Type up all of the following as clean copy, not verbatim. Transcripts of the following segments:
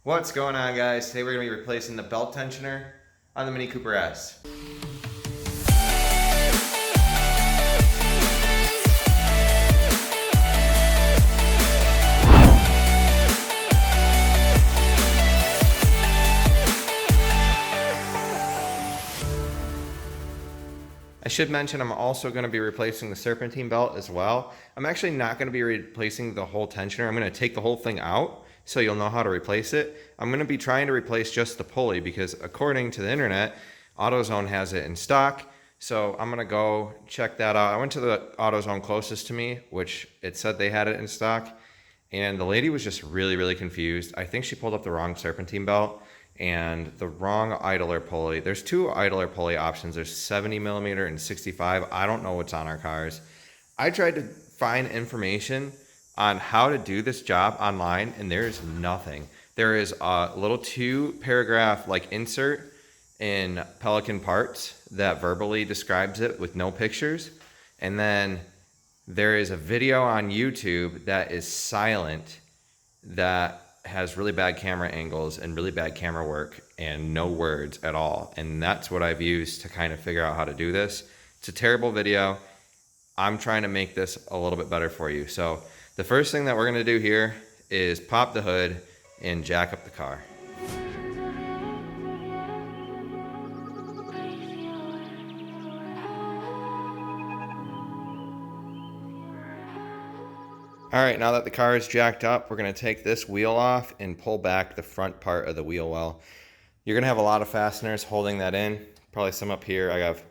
What's going on, guys? Today we're going to be replacing the belt tensioner on the Mini Cooper S. I should mention I'm also going to be replacing the serpentine belt as well. I'm actually not going to be replacing the whole tensioner. I'm going to take the whole thing out so you'll know how to replace it. I'm going to be trying to replace just the pulley because according to the internet, Autozone has it in stock. So I'm going to go check that out. I went to the Autozone closest to me, which it said they had it in stock. And the lady was just really confused. I think she pulled up the wrong serpentine belt and the wrong idler pulley. There's two idler pulley options. There's 70 millimeter and 65. I don't know what's on our cars. I tried to find information on how to do this job online and there is nothing. There is a little 2-paragraph like insert in Pelican Parts that verbally describes it with no pictures. And then there is a video on YouTube that is silent that has really bad camera angles and really bad camera work and no words at all. And that's what I've used to kind of figure out how to do this. It's a terrible video. I'm trying to make this a little bit better for you. So the first thing that we're gonna do here is pop the hood and jack up the car. All right, now that the car is jacked up, we're gonna take this wheel off and pull back the front part of the wheel well. You're gonna have a lot of fasteners holding that in, probably some up here. I have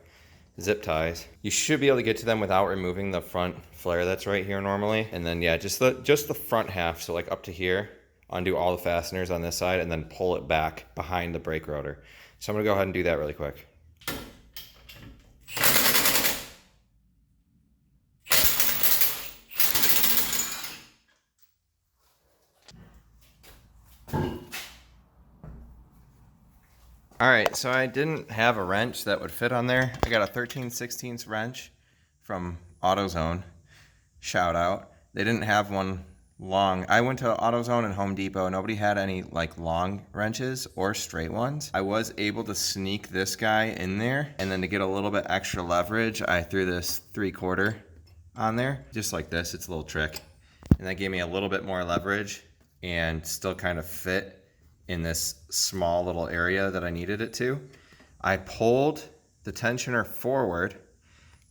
zip ties. You should be able to get to them without removing the front flare that's right here normally. And then yeah, just the front half, so like up to here, undo all the fasteners on this side and then pull it back behind the brake rotor. So I'm gonna go ahead and do that really quick. All right, so I didn't have a wrench that would fit on there. I got a 13/16 wrench from AutoZone. Shout out. They didn't have one long. I went to AutoZone and Home Depot. Nobody had any like long wrenches or straight ones. I was able to sneak this guy in there, and then to get a little bit extra leverage, I threw this 3/4 on there, just like this. It's a little trick. And that gave me a little bit more leverage and still kind of fit in this small little area that I needed it to. I pulled the tensioner forward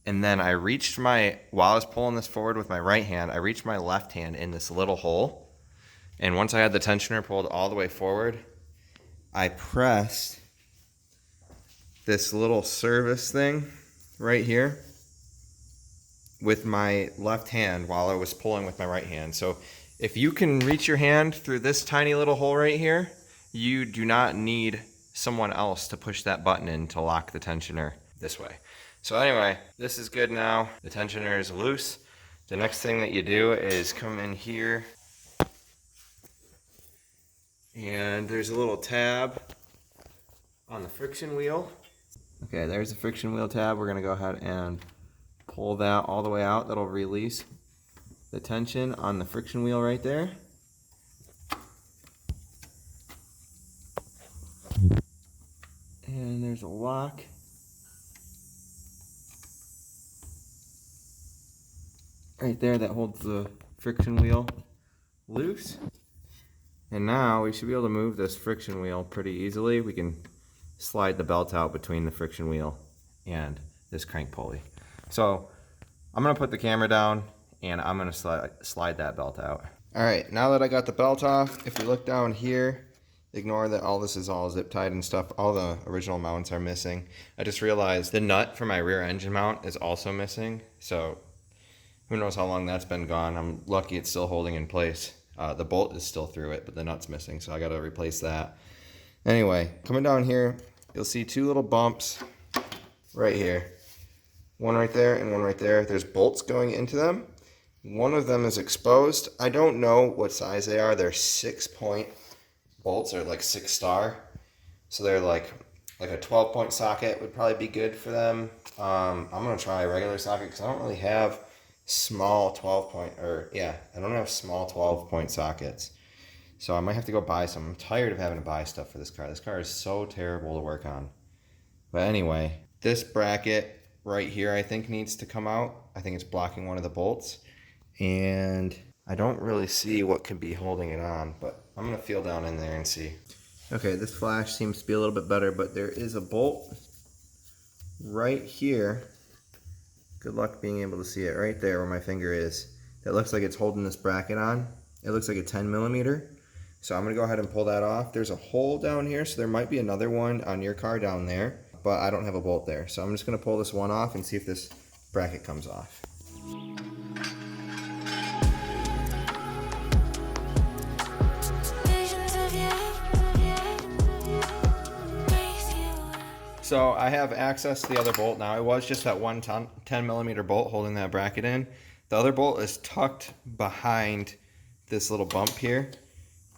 and then I reached while I was pulling this forward with my right hand, I reached my left hand in this little hole. And once I had the tensioner pulled all the way forward, I pressed this little service thing right here with my left hand while I was pulling with my right hand. So if you can reach your hand through this tiny little hole right here, you do not need someone else to push that button in to lock the tensioner this way. So anyway, this is good now. The tensioner is loose. The next thing that you do is come in here and there's a little tab on the friction wheel. Okay, there's the friction wheel tab. We're gonna go ahead and pull that all the way out. That'll release the tension on the friction wheel right there. And there's a lock. Right there that holds the friction wheel loose. And now we should be able to move this friction wheel pretty easily. We can slide the belt out between the friction wheel and this crank pulley. So I'm gonna put the camera down and I'm gonna slide that belt out. All right, now that I got the belt off, if we look down here, ignore that all this is all zip tied and stuff. All the original mounts are missing. I just realized the nut for my rear engine mount is also missing. So who knows how long that's been gone. I'm lucky it's still holding in place. The bolt is still through it, but the nut's missing. So I got to replace that. Anyway, coming down here, you'll see two little bumps right here. One right there and one right there. There's bolts going into them. One of them is exposed. I don't know what size they are. They're 6-point bolts, are like 6-star, so they're like a 12-point socket would probably be good for them. I'm gonna try a regular socket because I don't really have small 12-point, I don't have small 12-point sockets. So I might have to go buy some. I'm tired of having to buy stuff for this car. This car is so terrible to work on. But anyway, this bracket right here I think needs to come out. I think it's blocking one of the bolts. And I don't really see what could be holding it on, but I'm gonna feel down in there and see. Okay, this flash seems to be a little bit better, but there is a bolt right here. Good luck being able to see it right there where my finger is. That looks like it's holding this bracket on. It looks like a 10 millimeter. So I'm gonna go ahead and pull that off. There's a hole down here, so there might be another one on your car down there, but I don't have a bolt there. So I'm just gonna pull this one off and see if this bracket comes off. So I have access to the other bolt now. It was just that one 10 millimeter bolt holding that bracket in. The other bolt is tucked behind this little bump here.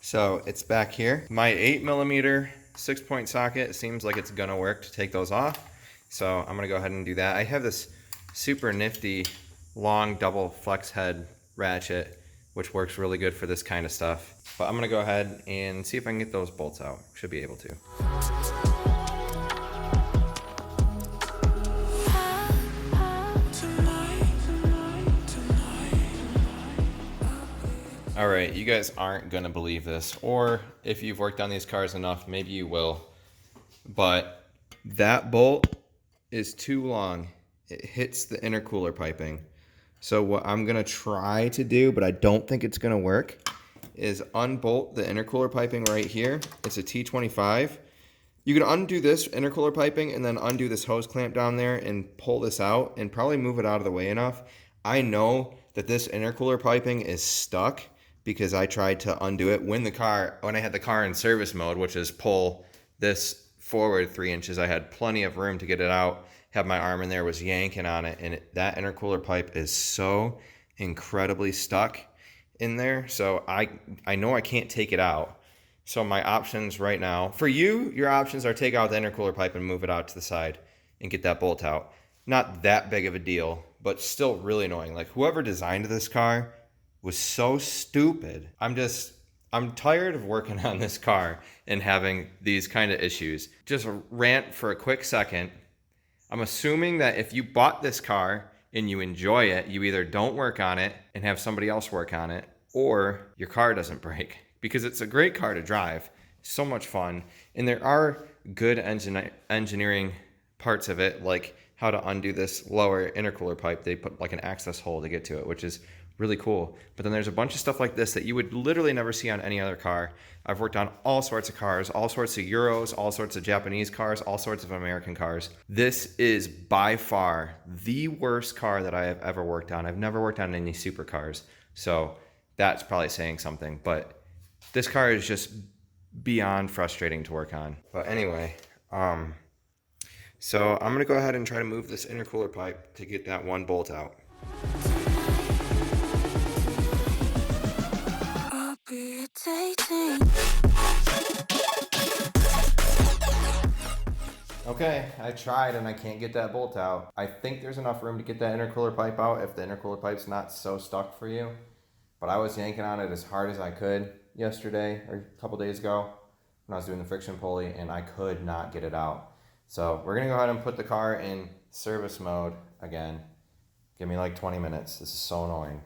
So it's back here. My 8 millimeter 6-point socket seems like it's gonna work to take those off. So I'm gonna go ahead and do that. I have this super nifty long double flex head ratchet, which works really good for this kind of stuff. But I'm gonna go ahead and see if I can get those bolts out. Should be able to. All right, you guys aren't gonna believe this, or if you've worked on these cars enough, maybe you will, but that bolt is too long. It hits the intercooler piping. So what I'm gonna try to do, but I don't think it's gonna work, is unbolt the intercooler piping right here. It's a T25. You can undo this intercooler piping and then undo this hose clamp down there and pull this out and probably move it out of the way enough. I know that this intercooler piping is stuck because I tried to undo it when I had the car in service mode, which is pull this forward 3 inches. I had plenty of room to get it out. Have my arm in there, was yanking on it, and that intercooler pipe is so incredibly stuck in there. So I know I can't take it out. So my options right now, for you, your options are take out the intercooler pipe and move it out to the side and get that bolt out. Not that big of a deal, but still really annoying. Like whoever designed this car was so stupid. I'm tired of working on this car and having these kind of issues. Just rant for a quick second. I'm assuming that if you bought this car and you enjoy it, you either don't work on it and have somebody else work on it, or your car doesn't break, because it's a great car to drive. So much fun. And there are good engineering parts of it, like how to undo this lower intercooler pipe. They put like an access hole to get to it, which is really cool. But then there's a bunch of stuff like this that you would literally never see on any other car. I've worked on all sorts of cars, all sorts of Euros, all sorts of Japanese cars, all sorts of American cars. This is by far the worst car that I have ever worked on. I've never worked on any supercars, so that's probably saying something. But this car is just beyond frustrating to work on. But anyway, so I'm gonna go ahead and try to move this intercooler pipe to get that one bolt out. Okay, I tried and I can't get that bolt out. I think there's enough room to get that intercooler pipe out if the intercooler pipe's not so stuck for you. But I was yanking on it as hard as I could yesterday or a couple days ago when I was doing the friction pulley, and I could not get it out. So we're gonna go ahead and put the car in service mode again. Give me like 20 minutes. This is so annoying.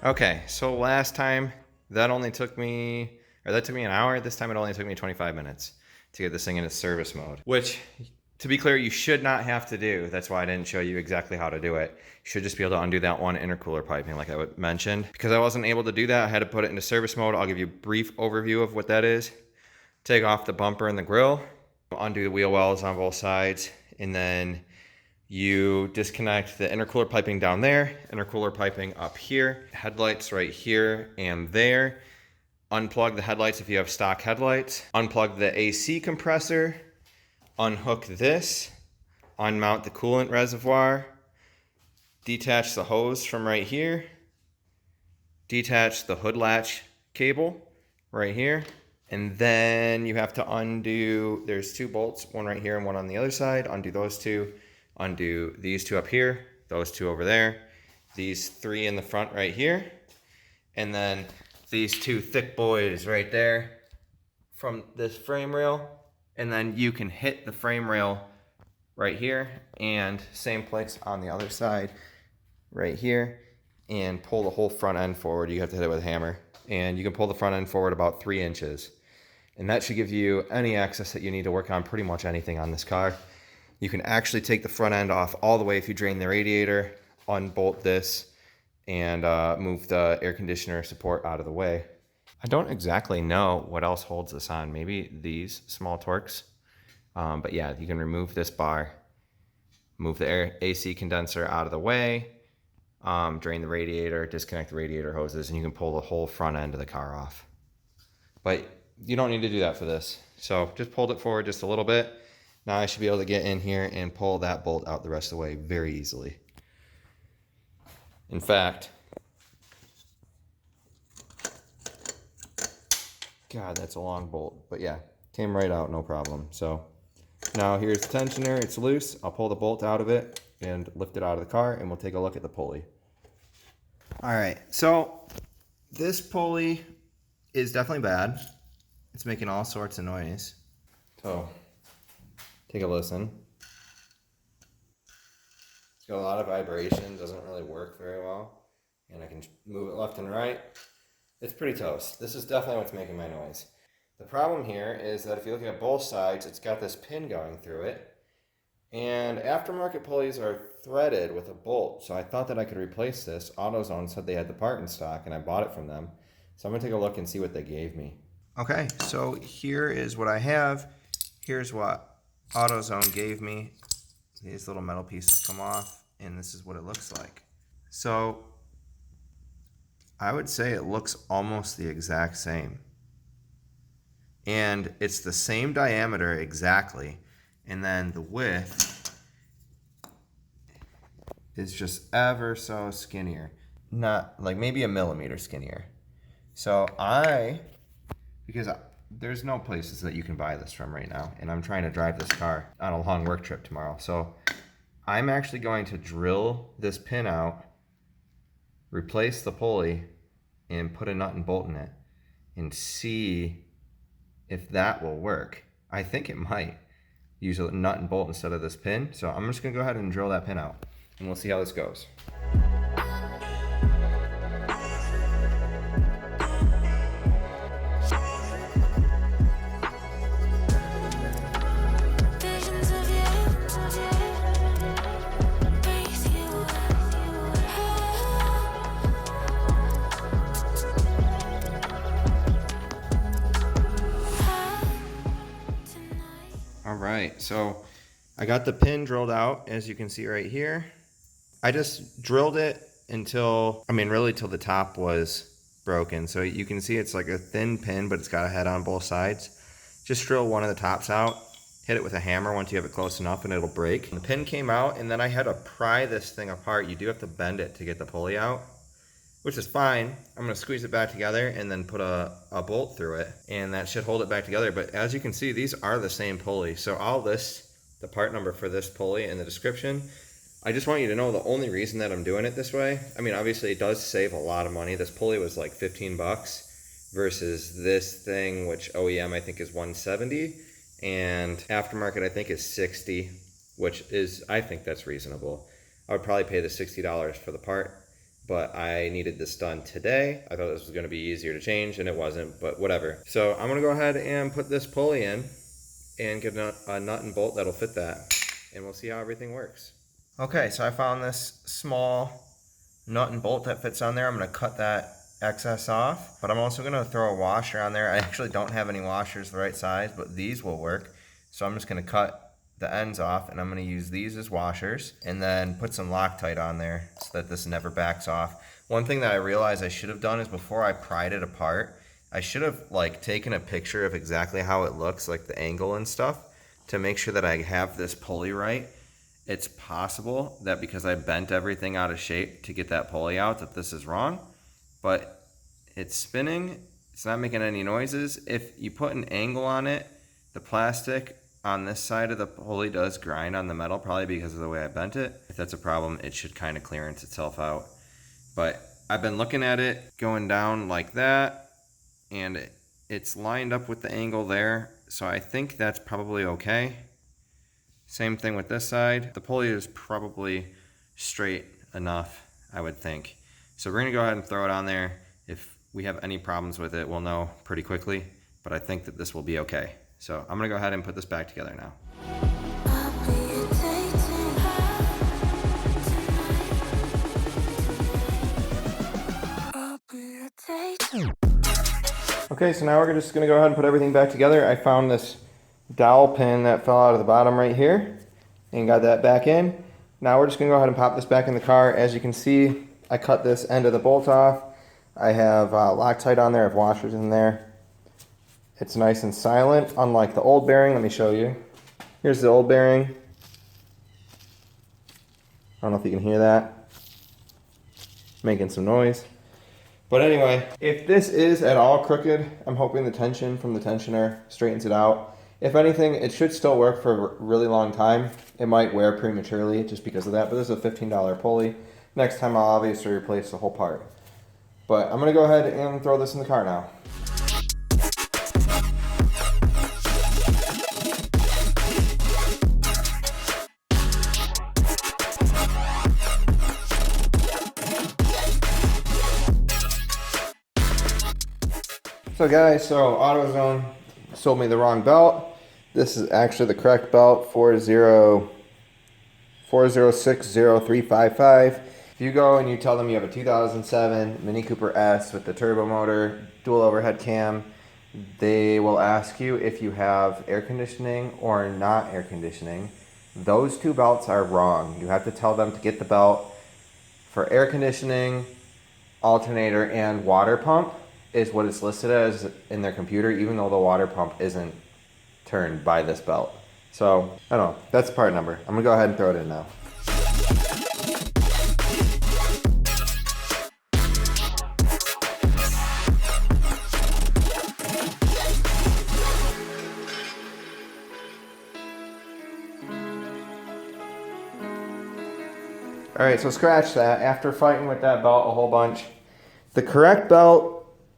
Okay, so last time that took me an hour. This time it only took me 25 minutes to get this thing into service mode, which, to be clear, you should not have to do. That's why I didn't show you exactly how to do it. You should just be able to undo that one intercooler piping like I mentioned. Because I wasn't able to do that, I had to put it into service mode. I'll give you a brief overview of what that is. Take off the bumper and the grill, undo the wheel wells on both sides, and then you disconnect the intercooler piping down there, intercooler piping up here, headlights right here and there. Unplug the headlights if you have stock headlights. Unplug the AC compressor. Unhook this. unmount the coolant reservoir, detach the hose from right here, detach the hood latch cable right here, and then you have to undo, there's 2 bolts, one right here and one on the other side. Undo those 2, undo these 2 up here, those 2 over there, these 3 in the front right here, and then these 2 thick boys right there from this frame rail, and then you can hit the frame rail right here, and same place on the other side right here, and pull the whole front end forward. You have to hit it with a hammer, and you can pull the front end forward about 3 inches, and that should give you any access that you need to work on pretty much anything on this car. You can actually take the front end off all the way if you drain the radiator, unbolt this, and move the air conditioner support out of the way. I don't exactly know what else holds this on. Maybe these small Torx. But yeah, you can remove this bar, move the AC condenser out of the way, drain the radiator, disconnect the radiator hoses, and you can pull the whole front end of the car off. But you don't need to do that for this. So just pulled it forward just a little bit. Now I should be able to get in here and pull that bolt out the rest of the way very easily. In fact, God, that's a long bolt, but yeah, came right out, no problem. So now here's the tensioner, it's loose. I'll pull the bolt out of it and lift it out of the car, and we'll take a look at the pulley. All right, so this pulley is definitely bad. It's making all sorts of noise. So take a listen. It's got a lot of vibration, doesn't really work very well, and I can move it left and right. It's pretty toast. This is definitely what's making my noise. The problem here is that if you look at both sides, it's got this pin going through it, and aftermarket pulleys are threaded with a bolt, so I thought that I could replace this. AutoZone said they had the part in stock, and I bought it from them. So I'm gonna take a look and see what they gave me. Okay, so here is what I have. Here's what AutoZone gave me. These little metal pieces come off, and this is what it looks like. So I would say it looks almost the exact same. And it's the same diameter exactly, and then the width is just ever so skinnier. Not like maybe a millimeter skinnier. So because there's no places that you can buy this from right now, and I'm trying to drive this car on a long work trip tomorrow. So I'm actually going to drill this pin out, replace the pulley, and put a nut and bolt in it and see if that will work. I think it might. Use a nut and bolt instead of this pin. So I'm just gonna go ahead and drill that pin out, and we'll see how this goes. All right, so I got the pin drilled out, as you can see right here. I just drilled it until, really till the top was broken. So you can see it's like a thin pin, but it's got a head on both sides. Just drill one of the tops out, hit it with a hammer once you have it close enough, and it'll break. The pin came out, and then I had to pry this thing apart. You do have to bend it to get the pulley out, which is fine. I'm gonna squeeze it back together and then put a bolt through it, and that should hold it back together. But as you can see, these are the same pulley. So I'll list the part number for this pulley in the description. I just want you to know the only reason that I'm doing it this way, obviously it does save a lot of money. This pulley was like 15 bucks versus this thing, which OEM I think is 170, and aftermarket I think is 60, which is, I think that's reasonable. I would probably pay the $60 for the part, but I needed this done today. I thought this was gonna be easier to change, and it wasn't, but whatever. So I'm gonna go ahead and put this pulley in and get a nut and bolt that'll fit that, and we'll see how everything works. Okay, so I found this small nut and bolt that fits on there. I'm gonna cut that excess off, but I'm also gonna throw a washer on there. I actually don't have any washers the right size, but these will work. So I'm just gonna cut the ends off, and I'm gonna use these as washers, and then put some Loctite on there so that this never backs off. One thing that I realized I should have done is before I pried it apart, I should have taken a picture of exactly how it looks, like the angle and stuff, to make sure that I have this pulley right. It's possible that because I bent everything out of shape to get that pulley out that this is wrong, but it's spinning. It's not making any noises. If you put an angle on it, the plastic on this side of the pulley does grind on the metal, probably because of the way I bent it. If that's a problem, it should kind of clearance itself out. But I've been looking at it going down like that, and it's lined up with the angle there, so I think that's probably okay. Same thing with this side. The pulley is probably straight enough, I would think. So we're gonna go ahead and throw it on there. If we have any problems with it, we'll know pretty quickly, but I think that this will be okay. So I'm gonna go ahead and put this back together now. Okay, so now we're just gonna go ahead and put everything back together. I found this dowel pin that fell out of the bottom right here and got that back in. Now we're just gonna go ahead and pop this back in the car. As you can see, I cut this end of the bolt off. I have Loctite on there, I have washers in there. It's nice and silent, unlike the old bearing. Let me show you. Here's the old bearing. I don't know if you can hear that. Making some noise. But anyway, if this is at all crooked, I'm hoping the tension from the tensioner straightens it out. If anything, it should still work for a really long time. It might wear prematurely just because of that, but this is a $15 pulley. Next time I'll obviously replace the whole part. But I'm gonna go ahead and throw this in the car now. So guys, Autozone sold me the wrong belt. This is actually the correct belt, 4060355. If you go and you tell them you have a 2007 Mini Cooper S with the turbo motor, dual overhead cam, they will ask you if you have air conditioning or not air conditioning. Those two belts are wrong. You have to tell them to get the belt for air conditioning, alternator, and water pump is what it's listed as in their computer, even though the water pump isn't turned by this belt. So, I don't know, that's the part number. I'm gonna go ahead and throw it in now. All right, so scratch that. After fighting with that belt a whole bunch, the correct belt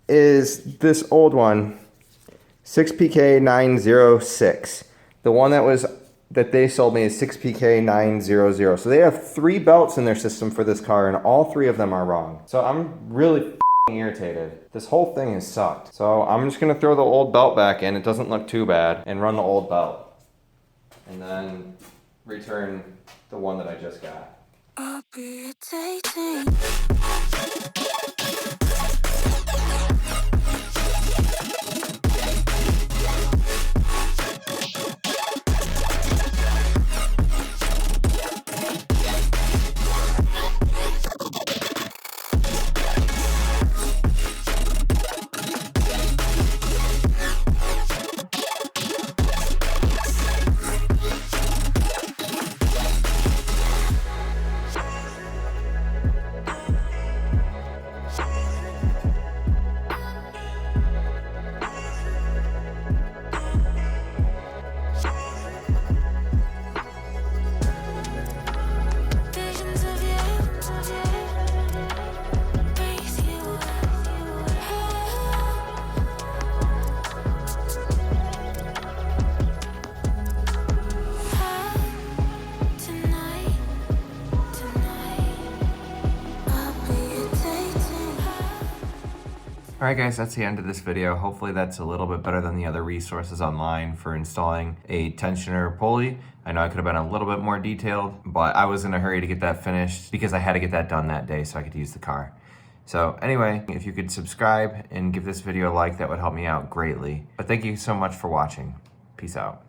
is this old one, 6PK906. The one that they sold me is 6PK900. So they have 3 belts in their system for this car, and all 3 of them are wrong. So I'm really irritated. This whole thing has sucked. So I'm just gonna throw the old belt back in. It doesn't look too bad, and run the old belt, and then return the one that I just got. I'll be irritating. Alright guys, that's the end of this video. Hopefully that's a little bit better than the other resources online for installing a tensioner pulley. I know I could have been a little bit more detailed, but I was in a hurry to get that finished because I had to get that done that day so I could use the car. So anyway, if you could subscribe and give this video a like, that would help me out greatly. But thank you so much for watching. Peace out.